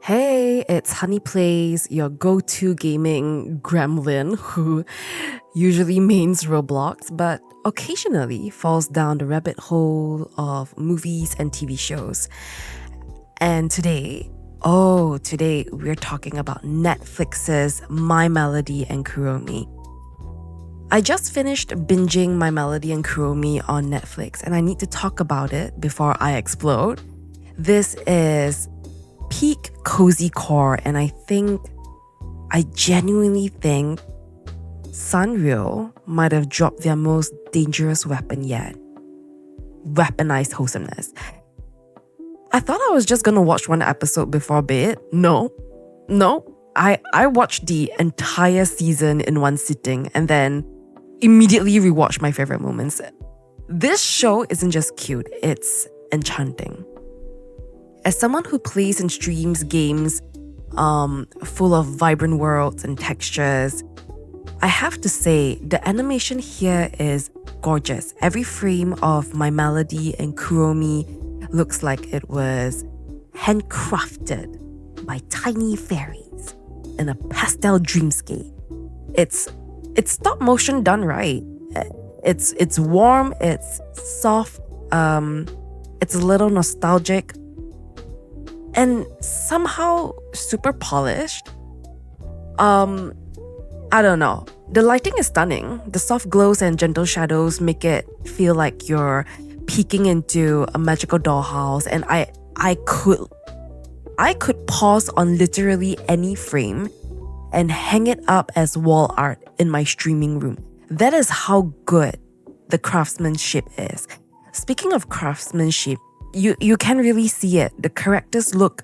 Hey, it's HunnyPlays, your go-to gaming gremlin who usually mains Roblox, but occasionally falls down the rabbit hole of movies and TV shows. And today we're talking about Netflix's My Melody and Kuromi. I just finished binging My Melody and Kuromi on Netflix, and I need to talk about it before I explode. This is peak cozy core, and I genuinely think Sanrio might have dropped their most dangerous weapon yet. Weaponized wholesomeness. I thought I was just gonna watch one episode before bed. No. I watched the entire season in one sitting and then immediately rewatched my favorite moments. This show isn't just cute, it's enchanting. As someone who plays and streams games full of vibrant worlds and textures, I have to say the animation here is gorgeous. Every frame of My Melody and Kuromi looks like it was handcrafted by tiny fairies in a pastel dreamscape. It's stop motion done right. It's warm, it's soft, it's a little nostalgic, and somehow super polished. I don't know. The lighting is stunning. The soft glows and gentle shadows make it feel like you're peeking into a magical dollhouse, and I could pause on literally any frame and hang it up as wall art in my streaming room. That is how good the craftsmanship is. Speaking of craftsmanship, you can really see it. The characters look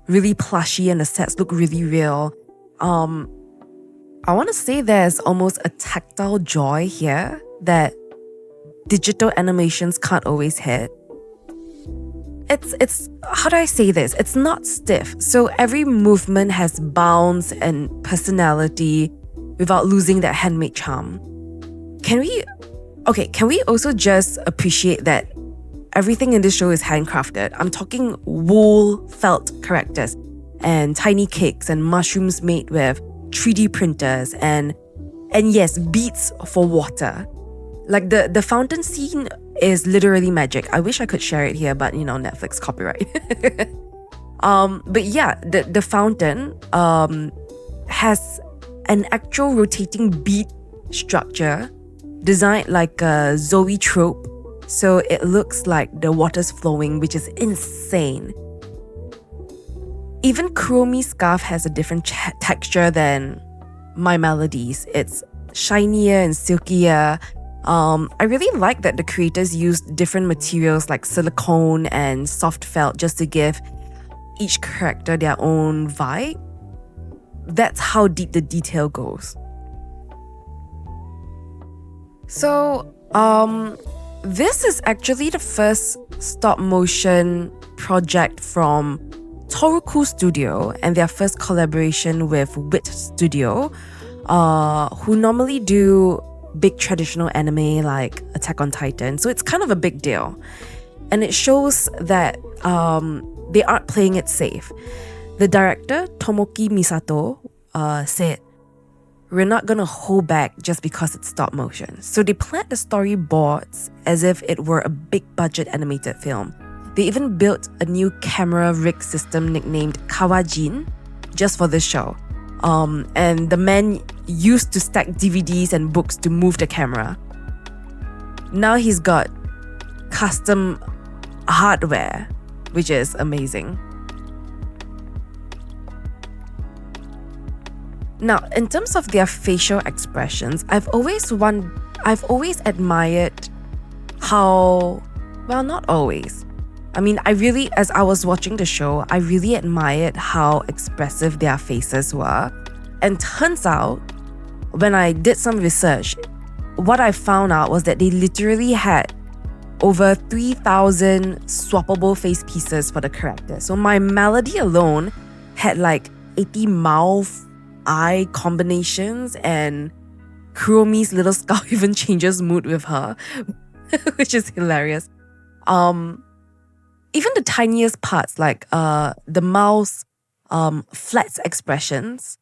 really plushy and the sets look really real. I want to say there's almost a tactile joy here that digital animations can't always hit. It's how do I say this? It's not stiff, so every movement has bounce and personality without losing that handmade charm. Can we also just appreciate that everything in this show is handcrafted? I'm talking wool felt characters and tiny cakes and mushrooms made with 3D printers and yes, beads for water. Like the fountain scene is literally magic. I wish I could share it here, but Netflix copyright. But yeah, the fountain has an actual rotating bead structure designed like a zoetrope, so it looks like the water's flowing, which is insane. Even Kuromi's scarf has a different texture than My Melody's. It's shinier and silkier. I really like that the creators used different materials like silicone and soft felt just to give each character their own vibe. That's how deep the detail goes. So, this is actually the first stop motion project from Toruku Studio and their first collaboration with Wit Studio, who normally do big traditional anime like Attack on Titan. So it's kind of a big deal. And it shows that they aren't playing it safe. The director, Tomoki Misato, said, "We're not gonna hold back just because it's stop motion." So they planned the storyboards as if it were a big budget animated film. They even built a new camera rig system nicknamed Kawajin just for this show. And the man used to stack DVDs and books to move the camera. Now he's got custom hardware, which is amazing. Now, in terms of their facial expressions, I've always admired how, well, not always. I mean, as I was watching the show, I really admired how expressive their faces were. And turns out, when I did some research, what I found out was that they literally had over 3,000 swappable face pieces for the characters. So My Melody alone had like 80 mouth, eye combinations, and Kuromi's little skull even changes mood with her, which is hilarious. Even the tiniest parts, like the mouth's Flat's expressions.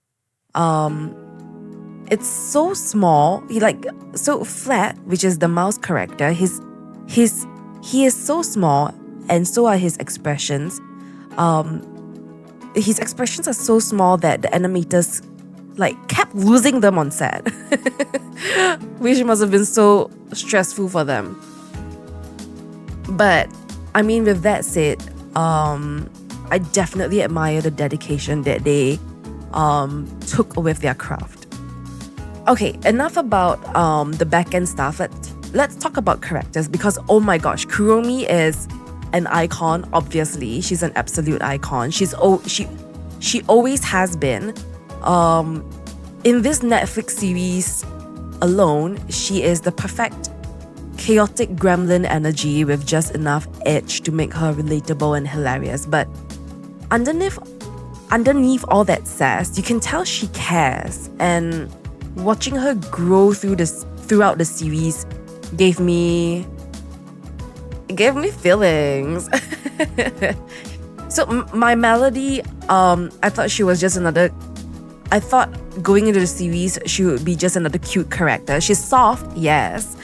It's so small. So Flat, which is the mouse character, he is so small, and so are his expressions. His expressions are so small that the animators kept losing them on set, which must have been so stressful for them. But I mean, with that said, I definitely admire the dedication that they took with their craft. Okay, enough about the back-end stuff. Let's talk about characters, because oh my gosh, Kuromi is an icon. Obviously, she's an absolute icon. She always has been. In this Netflix series alone, she is the perfect chaotic gremlin energy with just enough edge to make her relatable and hilarious. But underneath all that sass, you can tell she cares, and watching her grow throughout the series gave me feelings. So my Melody, I thought going into the series she would be just another cute character. She's soft, yes,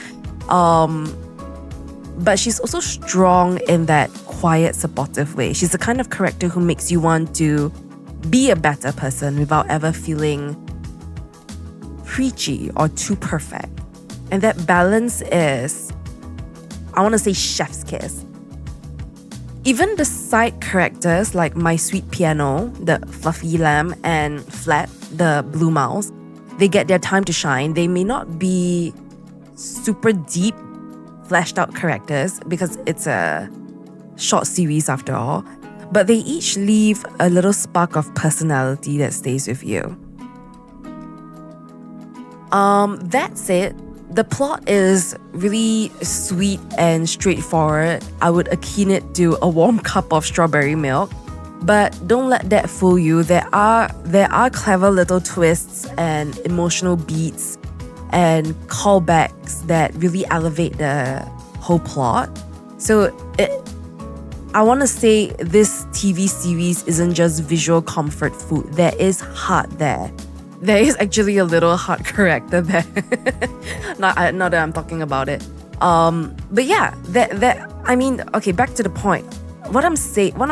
but she's also strong in that quiet, supportive way. She's the kind of character who makes you want to be a better person without ever feeling preachy or too perfect. And that balance is, I want to say, chef's kiss. Even the side characters like My Sweet Piano, the fluffy lamb, and Flat, the blue mouse, they get their time to shine. They may not be super deep, fleshed out characters because it's a short series after all, but they each leave a little spark of personality that stays with you. That said, the plot is really sweet and straightforward. I would akin it to a warm cup of strawberry milk. But don't let that fool you. There are clever little twists and emotional beats and callbacks that really elevate the whole plot. So I want to say this TV series isn't just visual comfort food. There is heart there. There is actually a little heart character there. Not that I'm talking about it. But yeah, I mean, okay, back to the point. What I'm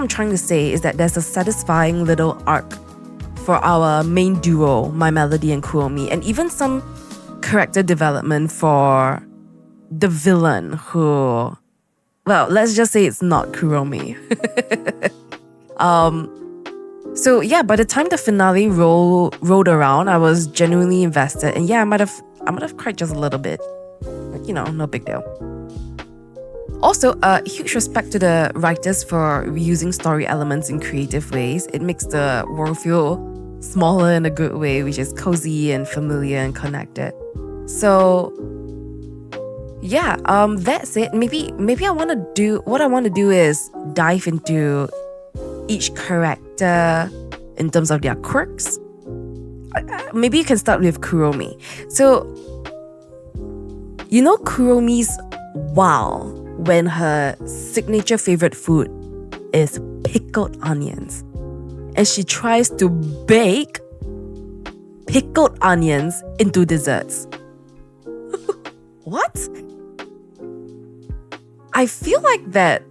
trying to say is that there's a satisfying little arc for our main duo, My Melody and Kuromi, and even some character development for the villain who, well, let's just say it's not Kuromi. So yeah, by the time the finale rolled around, I was genuinely invested, and yeah, I might have cried just a little bit. But, no big deal. Also, huge respect to the writers for reusing story elements in creative ways. It makes the world feel smaller in a good way, which is cozy and familiar and connected. So yeah, that's it. Maybe I want to do is dive into each character in terms of their quirks. Maybe you can start with Kuromi. So, Kuromi's wow when her signature favorite food is pickled onions. And she tries to bake pickled onions into desserts. What? I feel like that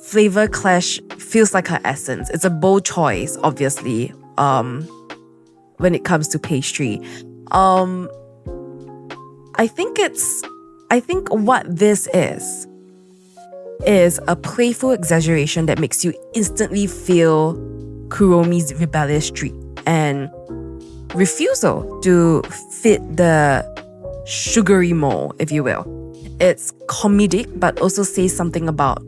flavor clash feels like her essence. It's a bold choice, obviously, when it comes to pastry. I think what this is a playful exaggeration that makes you instantly feel Kuromi's rebellious streak and refusal to fit the sugary mold, if you will. It's comedic, but also says something about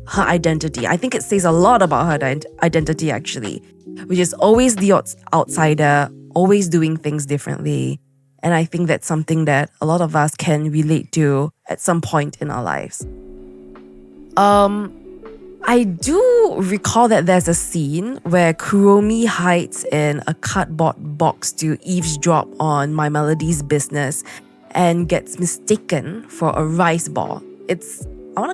her identity. I think it says a lot about her identity, actually, which is always the outsider, always doing things differently. And I think that's something that a lot of us can relate to at some point in our lives. I do recall that there's a scene where Kuromi hides in a cardboard box to eavesdrop on My Melody's business and gets mistaken for a rice ball. What do I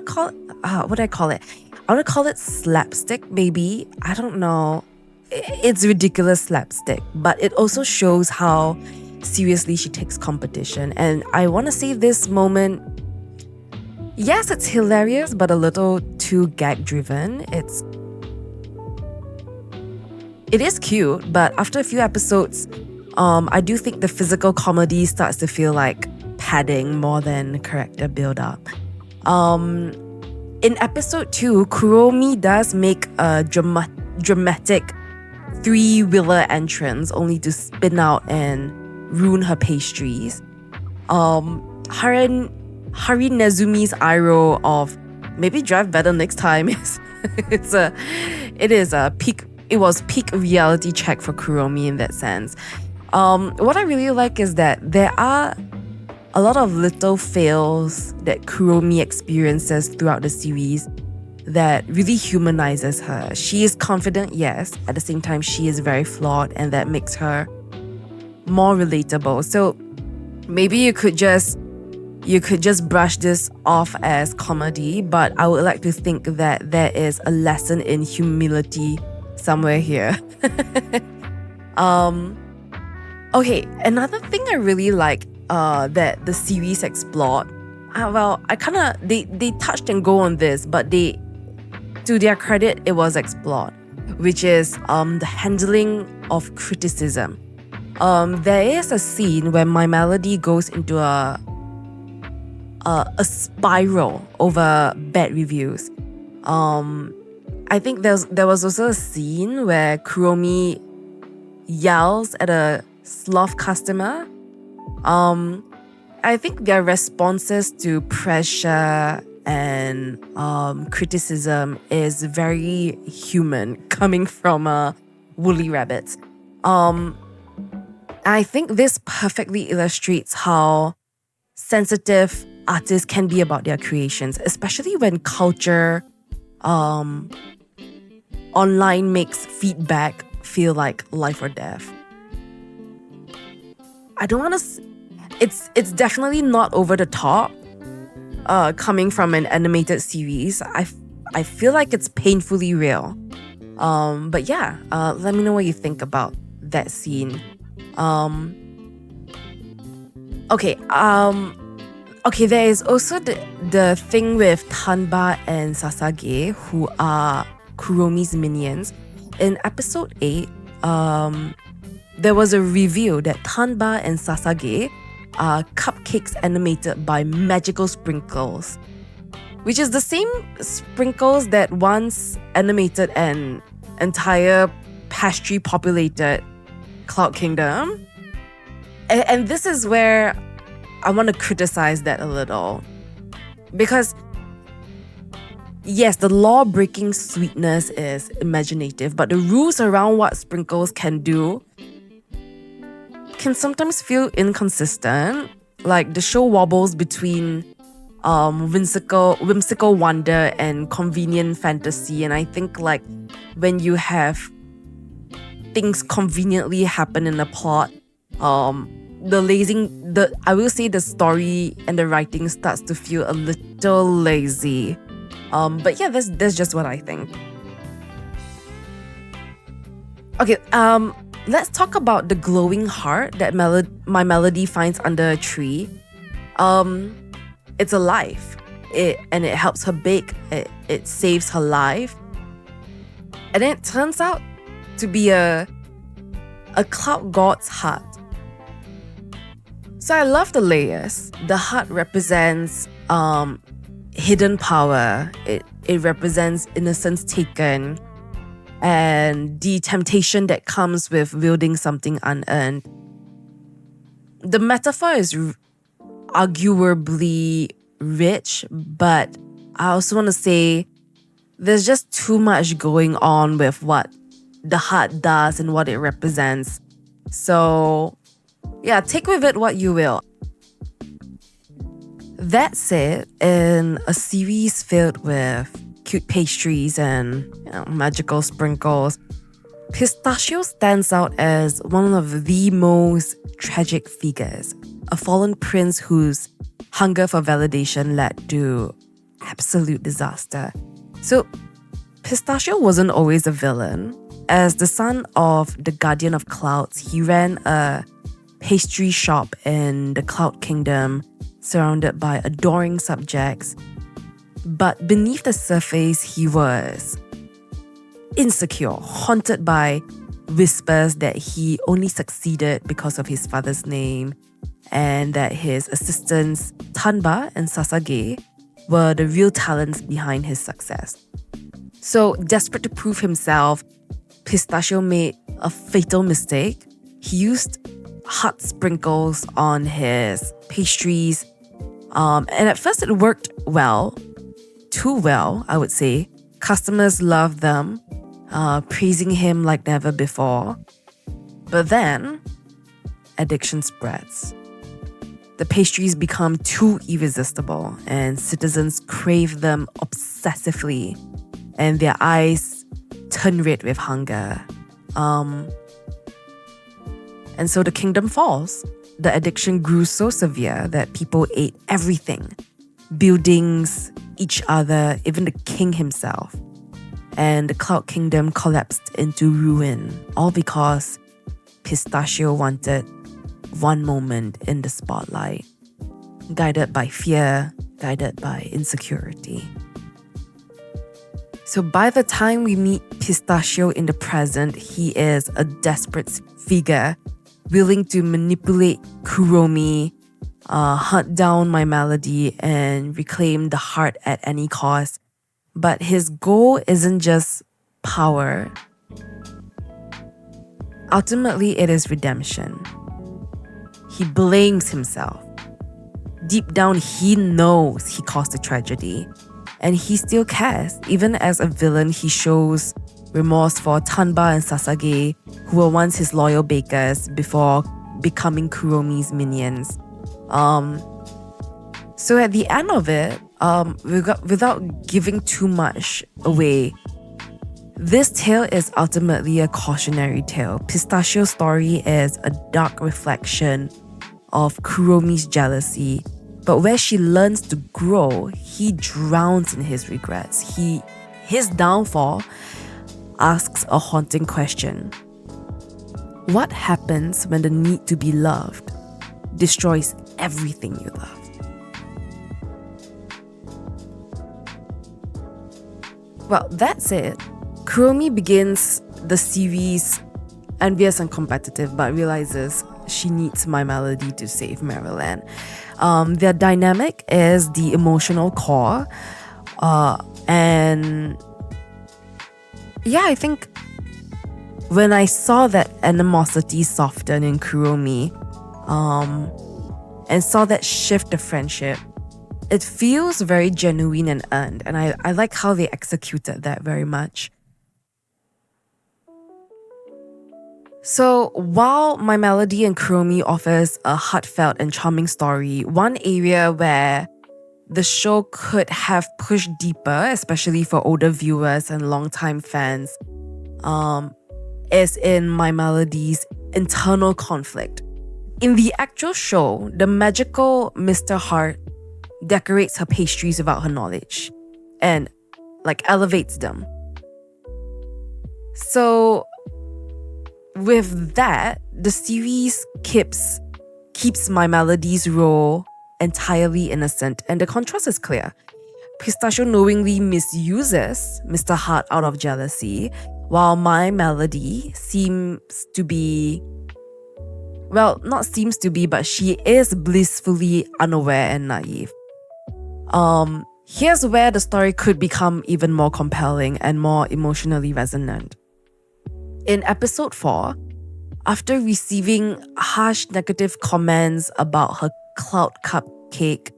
call it? I want to call it slapstick, maybe. I don't know. it's ridiculous slapstick, but it also shows how seriously she takes competition. And I want to say this moment, yes, it's hilarious, but a little too gag-driven. It is cute, but after a few episodes, I do think the physical comedy starts to feel like padding more than character build-up. In episode 2, Kuromi does make a dramatic three-wheeler entrance only to spin out and ruin her pastries. Hari Nezumi's eye roll of maybe drive better next time it was peak reality check for Kuromi in that sense. What I really like is that there are a lot of little fails that Kuromi experiences throughout the series that really humanizes her. She is confident, yes. At the same time, she is very flawed, and that makes her more relatable. So maybe you could just brush this off as comedy, but I would like to think that there is a lesson in humility somewhere here. Okay, another thing I really like that the series explored, they touched and go on this, but to their credit, it was explored, which is the handling of criticism. There is a scene where My Melody goes into a spiral over bad reviews. I think there was also a scene where Kuromi yells at a sloth customer. I think their responses to pressure and criticism is very human, coming from woolly rabbits. I think this perfectly illustrates how sensitive artists can be about their creations, especially when culture online makes feedback feel like life or death. I don't want to... It's definitely not over the top, coming from an animated series. I feel like it's painfully real. But yeah, let me know what you think about that scene. Okay, there is also the thing with Tanba and Sasage, who are Kuromi's minions. In episode 8, there was a reveal that Tanba and Sasage are cupcakes animated by magical sprinkles, which is the same sprinkles that once animated an entire pastry-populated Cloud Kingdom. And this is where I want to criticize that a little. Because, yes, the law-breaking sweetness is imaginative, but the rules around what sprinkles can do can sometimes feel inconsistent. Like, the show wobbles between whimsical wonder and convenient fantasy. And I think, like, when you have things conveniently happen in the plot, I will say the story and the writing starts to feel a little lazy. But yeah, that's just what I think. Okay, let's talk about the glowing heart that My Melody finds under a tree. It's alive. It helps her bake. It saves her life. And then it turns out to be a cloud god's heart. So I love the layers. The heart represents hidden power. It represents innocence taken and the temptation that comes with wielding something unearned. The metaphor is arguably rich, but I also want to say there's just too much going on with what the heart does and what it represents. So yeah, take with it what you will. That said, in a series filled with cute pastries and magical sprinkles, Pistachio stands out as one of the most tragic figures. A fallen prince whose hunger for validation led to absolute disaster. So, Pistachio wasn't always a villain. As the son of the Guardian of Clouds, he ran a pastry shop in the Cloud Kingdom, surrounded by adoring subjects. But beneath the surface, he was insecure, haunted by whispers that he only succeeded because of his father's name, and that his assistants Tanba and Sasage were the real talents behind his success. So, desperate to prove himself, Pistachio made a fatal mistake. He used hot sprinkles on his pastries, and at first it worked well, too well, I would say. Customers loved them, praising him like never before. But then, addiction spreads. The pastries become too irresistible, and citizens crave them obsessively, and their eyes turn red with hunger. And so the kingdom falls. The addiction grew so severe that people ate everything. Buildings, each other, even the king himself. And the Cloud Kingdom collapsed into ruin, all because Pistachio wanted one moment in the spotlight, guided by fear, guided by insecurity. So by the time we meet Pistachio in the present, he is a desperate figure, willing to manipulate Kuromi, hunt down my melody, and reclaim the heart at any cost. But his goal isn't just power. Ultimately, it is redemption. He blames himself. Deep down, he knows he caused the tragedy. And he still cares. Even as a villain, he shows remorse for Tanba and Sasage, who were once his loyal bakers before becoming Kuromi's minions. So at the end of it, without giving too much away, this tale is ultimately a cautionary tale. Pistachio's story is a dark reflection of Kuromi's jealousy, but where she learns to grow, he drowns in his regrets. His downfall asks a haunting question. What happens when the need to be loved destroys everything you love? Well, that's it. Kuromi begins the series envious and competitive, but realizes she needs my melody to save Maryland. Their dynamic is the emotional core. And yeah, I think when I saw that animosity soften in Kuromi, and saw that shift of friendship, it feels very genuine and earned. And I like how they executed that very much. So while My Melody and Kuromi offers a heartfelt and charming story, one area where the show could have pushed deeper, especially for older viewers and longtime fans, is in My Melody's internal conflict. In the actual show, the magical Mr. Heart decorates her pastries without her knowledge and elevates them. So with that, the series keeps My Melody's role entirely innocent, and the contrast is clear. Pistachio knowingly misuses Mr. Heart out of jealousy, while My Melody seems to be, well, not seems to be, but she is blissfully unaware and naive. Here's where the story could become even more compelling and more emotionally resonant. In episode 4, after receiving harsh negative comments about her cloud cupcake,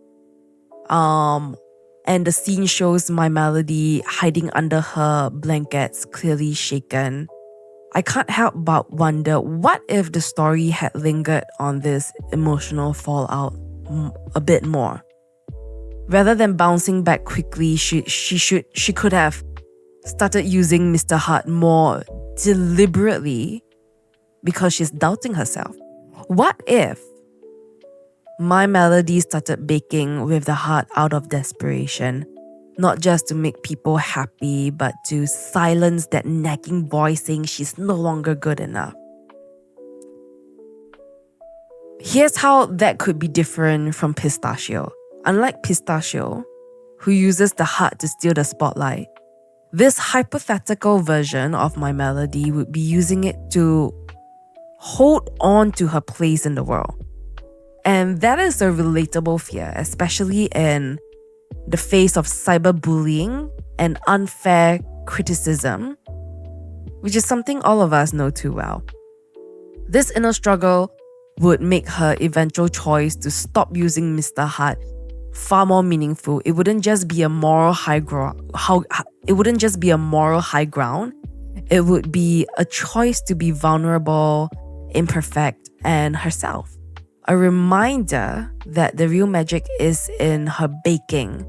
and the scene shows My Melody hiding under her blankets, clearly shaken, I can't help but wonder, what if the story had lingered on this emotional fallout a bit more? Rather than bouncing back quickly, she could have started using Mr. Heart more deliberately because she's doubting herself. What if My Melody started baking with the heart out of desperation, not just to make people happy, but to silence that nagging voice saying she's no longer good enough. Here's how that could be different from Pistachio. Unlike Pistachio, who uses the heart to steal the spotlight, this hypothetical version of my melody would be using it to hold on to her place in the world. And that is a relatable fear, especially in the face of cyberbullying and unfair criticism, which is something all of us know too well. This inner struggle would make her eventual choice to stop using Mr. Heart far more meaningful. It wouldn't just be a moral high ground. It wouldn't just be a moral high ground. It would be a choice to be vulnerable, imperfect, and herself. A reminder that the real magic is in her baking.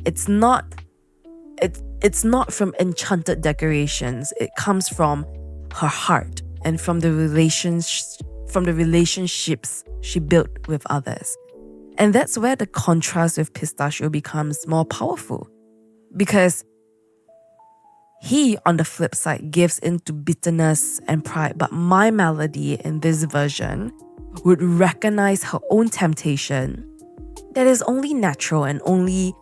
It's not from enchanted decorations. It comes from her heart and from the relationships she built with others. And that's where the contrast with Pistachio becomes more powerful. Because he, on the flip side, gives into bitterness and pride. But my melody in this version would recognize her own temptation that is only natural and only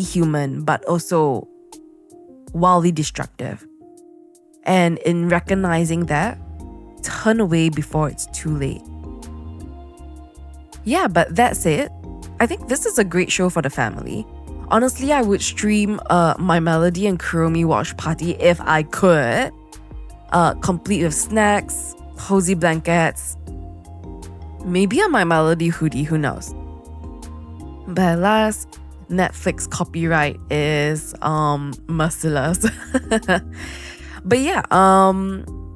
human, but also wildly destructive. And in recognizing that, turn away before it's too late. Yeah, but that's it. I think this is a great show for the family. Honestly, I would stream my Melody and Kuromi watch party if I could. Complete with snacks, cozy blankets, maybe a My Melody hoodie, who knows. But alas, Netflix copyright is merciless. But yeah,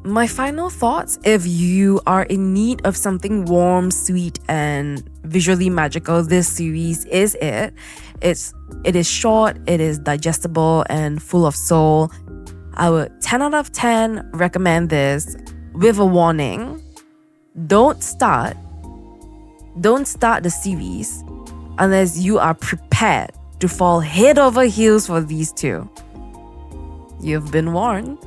my final thoughts, if you are in need of something warm, sweet, and visually magical, this series is it. It is short, it is digestible, and full of soul. I would 10 out of 10 recommend this with a warning. Don't start the series unless you are prepared to fall head over heels for these two. You've been warned.